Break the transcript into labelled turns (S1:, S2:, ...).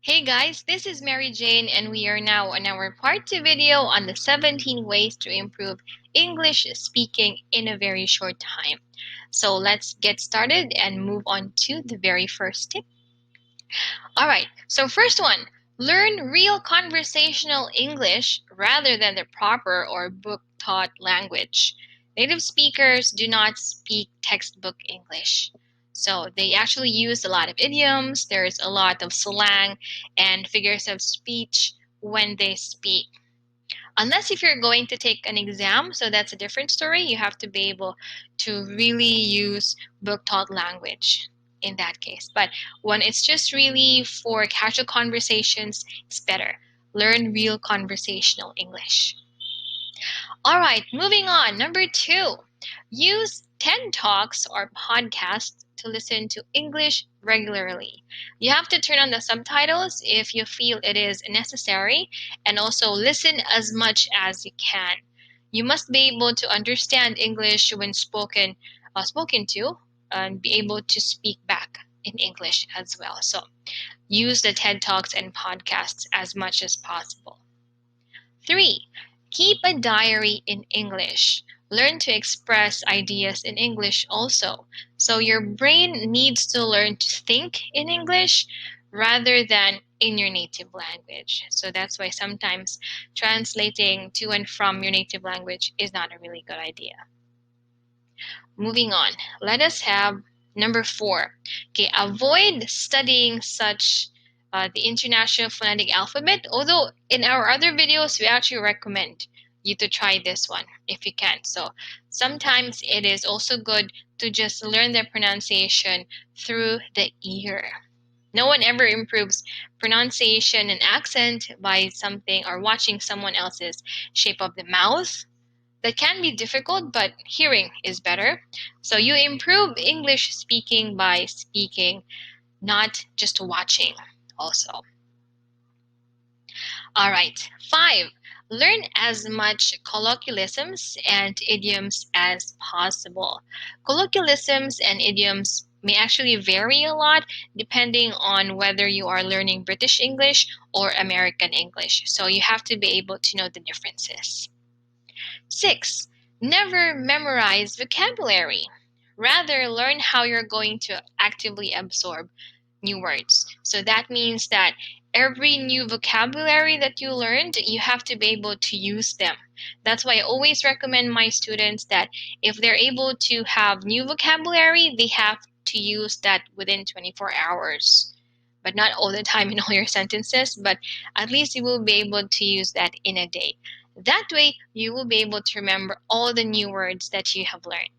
S1: Hey guys, this is Mary Jane and we are now on our part 2 video on the 17 ways to improve English speaking in a very short time. So let's get started and move on to the very first tip. Alright, so first one, learn real conversational English rather than the proper or book-taught language. Native speakers do not speak textbook English. So they actually use a lot of idioms, there's a lot of slang and figures of speech when they speak. Unless if you're going to take an exam, so that's a different story. You have to be able to really use book-taught language in that case. But when it's just really for casual conversations, it's better. Learn real conversational English. All right, moving on. Number 2, use TED Talks or podcasts to listen to English regularly. You have to turn on the subtitles if you feel it is necessary, and also listen as much as you can. You must be able to understand English when spoken to, and be able to speak back in English as well. So use the TED Talks and podcasts as much as possible. 3, keep a diary in English. Learn to express ideas in English also. So your brain needs to learn to think in English rather than in your native language. So that's why sometimes translating to and from your native language is not a really good idea. Moving on, let us have number 4. Okay, avoid studying such the International Phonetic Alphabet, although in our other videos we actually recommend you to try this one if you can. So sometimes it is also good to just learn the pronunciation through the ear. No one ever improves pronunciation and accent by something or watching someone else's shape of the mouth. That can be difficult, but hearing is better. So you improve English speaking by speaking, not just watching also. All right, 5, learn as much colloquialisms and idioms as possible. Colloquialisms and idioms may actually vary a lot depending on whether you are learning British English or American English. So you have to be able to know the differences. 6, never memorize vocabulary. Rather, learn how you're going to actively absorb new words. So that means that every new vocabulary that you learned, you have to be able to use them. That's why I always recommend my students that if they're able to have new vocabulary, they have to use that within 24 hours. But not all the time in all your sentences, but at least you will be able to use that in a day. That way, you will be able to remember all the new words that you have learned.